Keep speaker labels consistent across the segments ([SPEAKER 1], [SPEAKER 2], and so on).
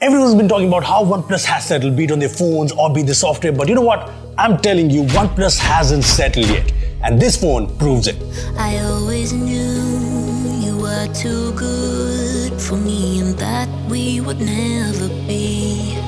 [SPEAKER 1] Everyone's been talking about how OnePlus has settled, be it on their phones or be it the software, but you know what? I'm telling you, OnePlus hasn't settled yet. And this phone proves it.
[SPEAKER 2] I always knew you were too good for me and that we would never be.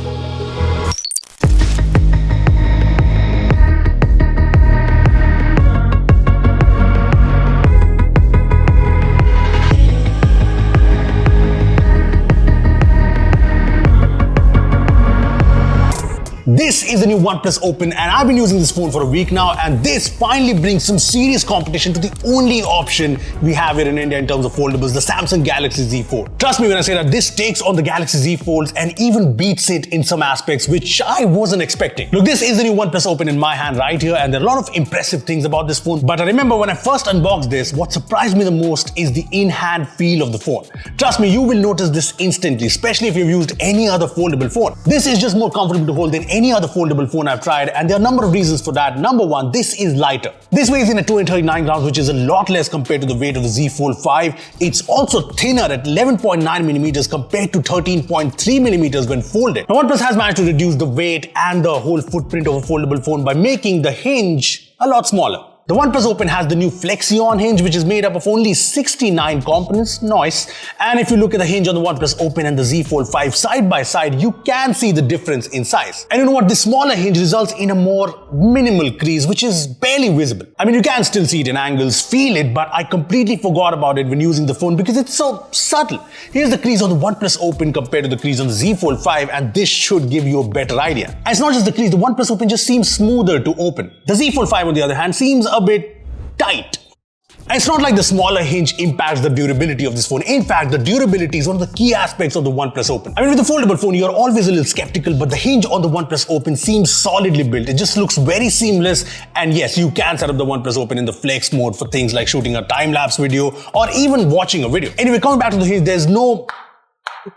[SPEAKER 1] This is the new OnePlus Open and I've been using this phone for a week now, and this finally brings some serious competition to the only option we have here in India in terms of foldables, the Samsung Galaxy Z Fold. Trust me when I say that this takes on the Galaxy Z Folds and even beats it in some aspects, which I wasn't expecting. Look, this is the new OnePlus Open in my hand right here, and there are a lot of impressive things about this phone, but I remember when I first unboxed this, what surprised me the most is the in-hand feel of the phone. Trust me, you will notice this instantly, especially if you've used any other foldable phone. This is just more comfortable to hold than any other foldable phone I've tried, and there are a number of reasons for that. Number one, this is lighter. This weighs in at 239 grams, which is a lot less compared to the weight of the Z Fold5. It's also thinner at 11.9 millimeters compared to 13.3 millimeters when folded. Now, OnePlus has managed to reduce the weight and the whole footprint of a foldable phone by making the hinge a lot smaller. The OnePlus Open has the new Flexion hinge, which is made up of only 69 components. Nice. And if you look at the hinge on the OnePlus Open and the Z Fold5 side by side, you can see the difference in size. And you know what? The smaller hinge results in a more minimal crease, which is barely visible. I mean, you can still see it in angles, feel it, but I completely forgot about it when using the phone because it's so subtle. Here's the crease on the OnePlus Open compared to the crease on the Z Fold5, and this should give you a better idea. And it's not just the crease, the OnePlus Open just seems smoother to open. The Z Fold5, on the other hand, seems a bit tight. And it's not like the smaller hinge impacts the durability of this phone. In fact, the durability is one of the key aspects of the OnePlus Open. I mean, with a foldable phone, you're always a little skeptical, but the hinge on the OnePlus Open seems solidly built. It just looks very seamless. And yes, you can set up the OnePlus Open in the flex mode for things like shooting a time-lapse video or even watching a video. Anyway, coming back to the hinge, there's no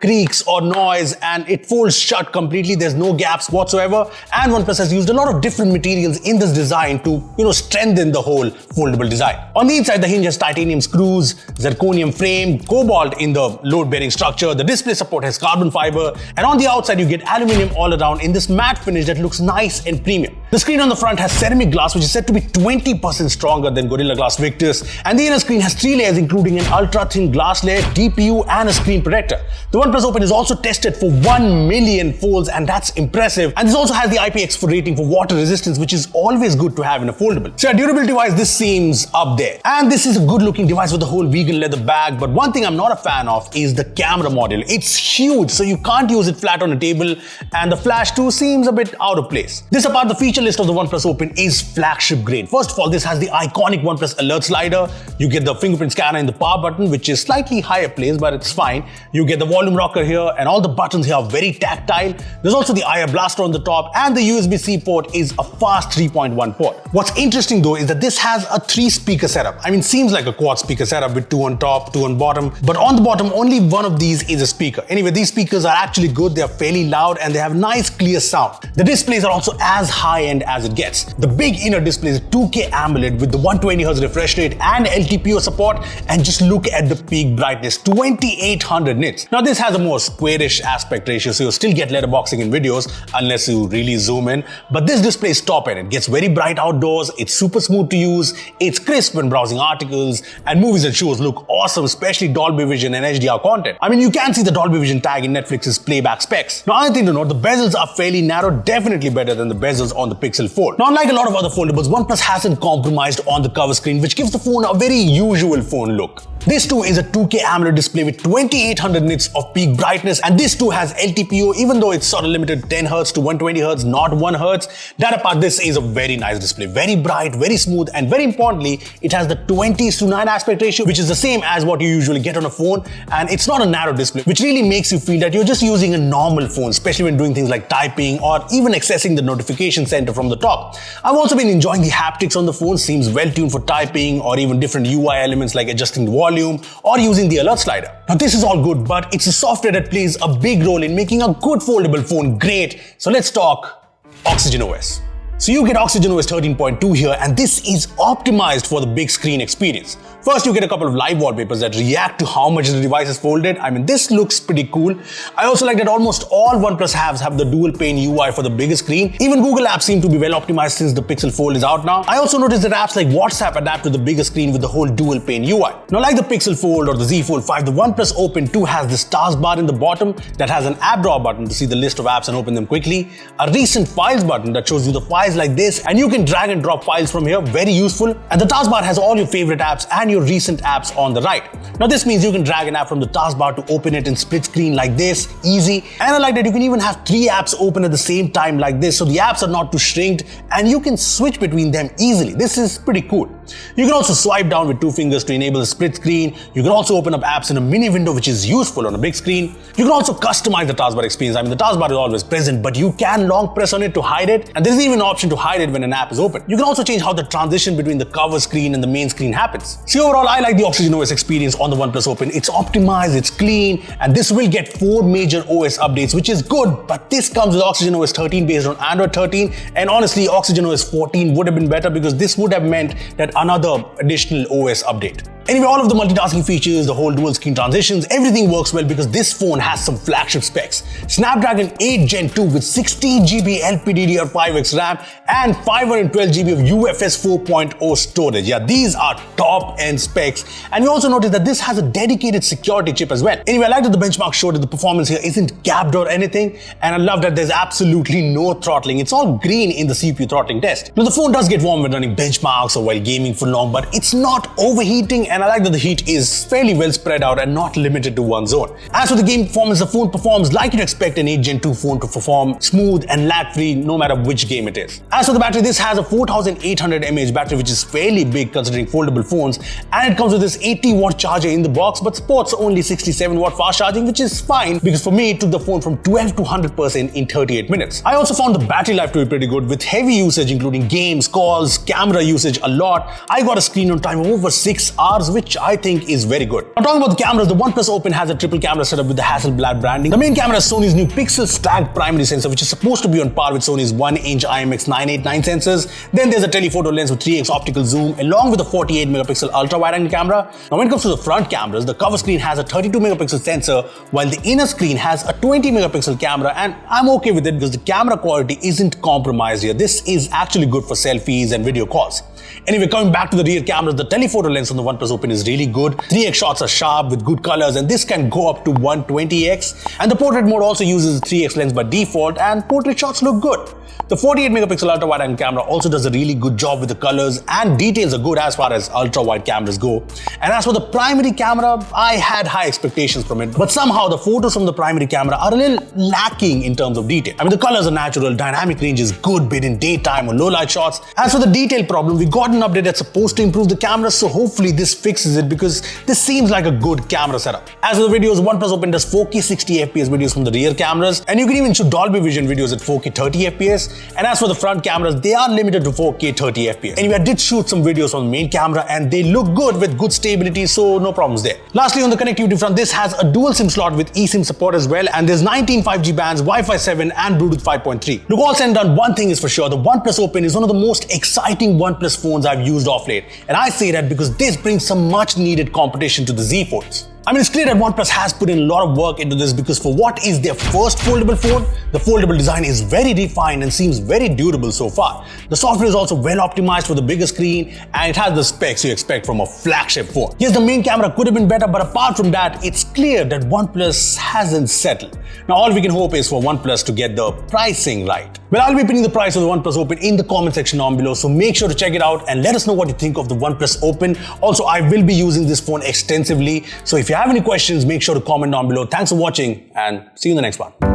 [SPEAKER 1] creaks or noise, and it folds shut completely. There's no gaps whatsoever, and OnePlus has used a lot of different materials in this design to, strengthen the whole foldable design. On the inside, the hinge has titanium screws, zirconium frame, cobalt in the load-bearing structure. The display support has carbon fiber, and on the outside you get aluminium all around in this matte finish that looks nice and premium. The screen on the front has ceramic glass, which is said to be 20% stronger than Gorilla Glass Victus, and the inner screen has 3 layers including an ultra-thin glass layer, DPU, and a screen protector. The OnePlus Open is also tested for 1 million folds, and that's impressive. And this also has the IPX4 rating for water resistance, which is always good to have in a foldable. So durability-wise, this seems up there. And this is a good-looking device with the whole vegan leather bag, but one thing I'm not a fan of is the camera module. It's huge, so you can't use it flat on a table, and the flash too seems a bit out of place. This apart, the feature list of the OnePlus Open is flagship grade. First of all, this has the iconic OnePlus alert slider. You get the fingerprint scanner in the power button, which is slightly higher placed, but it's fine. You get the volume rocker here, and all the buttons here are very tactile. There's also the IR blaster on the top, and the USB-C port is a fast 3.1 port. What's interesting though is that this has a 3-speaker setup. I mean, seems like a quad speaker setup with 2 on top, 2 on bottom, but on the bottom only one of these is a speaker. Anyway, these speakers are actually good. They're fairly loud and they have nice clear sound. The displays are also as high-end as it gets. The big inner display is a 2K AMOLED with the 120Hz refresh rate and LTPO support, and just look at the peak brightness, 2800 nits. Now this has a more squarish aspect ratio, so you'll still get letterboxing in videos unless you really zoom in, but this display is top end. It gets very bright outdoors, it's super smooth to use, it's crisp when browsing articles, and movies and shows look awesome, especially Dolby Vision and HDR content. I mean, you can see the Dolby Vision tag in Netflix's playback specs. Now, another thing to note, the bezels are fairly narrow, definitely better than the bezels on the Pixel Fold. Now, unlike a lot of other foldables, OnePlus hasn't compromised on the cover screen, which gives the phone a very usual phone look. This too is a 2K AMOLED display with 2800 nits of peak brightness, and this too has LTPO, even though it's sort of limited 10 Hz to 120 Hz, not 1 Hz. That apart, this is a very nice display, very bright, very smooth, and very importantly, it has the 20:9 aspect ratio, which is the same as what you usually get on a phone, and it's not a narrow display, which really makes you feel that you're just using a normal phone, especially when doing things like typing or even accessing the notification center from the top. I've also been enjoying the haptics on the phone, seems well tuned for typing or even different UI elements like adjusting the volume or using the alert slider. Now this is all good, but it's the software that plays a big role in making a good foldable phone great. So let's talk OxygenOS. So you get OxygenOS 13.2 here, and this is optimized for the big screen experience. First, you get a couple of live wallpapers that react to how much the device is folded. I mean, this looks pretty cool. I also like that almost all OnePlus have the dual pane UI for the bigger screen. Even Google apps seem to be well optimized since the Pixel Fold is out now. I also noticed that apps like WhatsApp adapt to the bigger screen with the whole dual pane UI. Now, like the Pixel Fold or the Z Fold5, the OnePlus Open 2 has this taskbar in the bottom that has an app drawer button to see the list of apps and open them quickly, a recent files button that shows you the files like this, and you can drag and drop files from here, very useful. And the taskbar has all your favorite apps and your recent apps on the right. Now this means you can drag an app from the taskbar to open it in split screen like this, easy. And I like that you can even have 3 apps open at the same time like this, so the apps are not too shrinked and you can switch between them easily. This is pretty cool. You can also swipe down with 2 fingers to enable the split screen. You can also open up apps in a mini window, which is useful on a big screen. You can also customize the taskbar experience. I mean, the taskbar is always present, but you can long press on it to hide it, and there's even an option to hide it when an app is open. You can also change how the transition between the cover screen and the main screen happens. See, overall, I like the OxygenOS experience on the OnePlus Open. It's optimized, it's clean, and this will get 4 major OS updates, which is good, but this comes with OxygenOS 13 based on Android 13, and honestly, OxygenOS 14 would have been better because this would have meant that another additional OS update. Anyway, all of the multitasking features, the whole dual screen transitions, everything works well because this phone has some flagship specs. Snapdragon 8 Gen 2 with 16GB LPDDR5X RAM and 512GB of UFS 4.0 storage. Yeah, these are top-end specs. And we also noticed that this has a dedicated security chip as well. Anyway, I like that the benchmark showed that the performance here isn't capped or anything. And I love that there's absolutely no throttling. It's all green in the CPU throttling test. Now, the phone does get warm when running benchmarks or while gaming for long, but it's not overheating. And I like that the heat is fairly well spread out and not limited to one zone. As for the game performance, the phone performs like you'd expect an 8 Gen 2 phone to perform, smooth and lag-free no matter which game it is. As for the battery, this has a 4800 mAh battery, which is fairly big considering foldable phones, and it comes with this 80-watt charger in the box, but supports only 67-watt fast charging, which is fine because for me, it took the phone from 12 to 100% in 38 minutes. I also found the battery life to be pretty good with heavy usage, including games, calls, camera usage a lot. I got a screen on time of over 6 hours, which I think is very good. Now, talking about the cameras, the OnePlus Open has a triple camera setup with the Hasselblad branding. The main camera is Sony's new Pixel stacked primary sensor, which is supposed to be on par with Sony's 1-inch IMX989 sensors. Then there's a telephoto lens with 3x optical zoom, along with a 48-megapixel ultra-wide-angle camera. Now, when it comes to the front cameras, the cover screen has a 32-megapixel sensor, while the inner screen has a 20-megapixel camera, and I'm okay with it because the camera quality isn't compromised here. This is actually good for selfies and video calls. Anyway, coming back to the rear cameras, the telephoto lens on the OnePlus Open is really good. 3x shots are sharp with good colors, and this can go up to 120x. And the portrait mode also uses a 3x lens by default, and portrait shots look good. The 48-megapixel ultra-wide-angle camera also does a really good job with the colors, and details are good as far as ultra-wide cameras go. And as for the primary camera, I had high expectations from it, but somehow the photos from the primary camera are a little lacking in terms of detail. I mean, the colors are natural, dynamic range is good, be it in daytime or low light shots. As for the detail problem, we got an update that's supposed to improve the camera, so hopefully this fixes it because this seems like a good camera setup. As for the videos, OnePlus Open does 4K 60fps videos from the rear cameras, and you can even shoot Dolby Vision videos at 4K 30fps. And as for the front cameras, they are limited to 4K 30fps. Anyway, I did shoot some videos on the main camera and they look good with good stability, so no problems there. Lastly, on the connectivity front, this has a dual SIM slot with eSIM support as well, and there's 19 5G bands, Wi-Fi 7 and Bluetooth 5.3. Look, all said and done, one thing is for sure, the OnePlus Open is one of the most exciting OnePlus phones I've used off late. And I say that because this brings some much needed competition to the Z Folds. I mean, it's clear that OnePlus has put in a lot of work into this because for what is their first foldable phone, the foldable design is very refined and seems very durable so far. The software is also well optimized for the bigger screen and it has the specs you expect from a flagship phone. Yes, the main camera could have been better, but apart from that, it's clear that OnePlus hasn't settled. Now, all we can hope is for OnePlus to get the pricing right. Well, I'll be pinning the price of the OnePlus Open in the comment section down below, so make sure to check it out and let us know what you think of the OnePlus Open. Also, I will be using this phone extensively, so if you have any questions, make sure to comment down below. Thanks for watching and see you in the next one.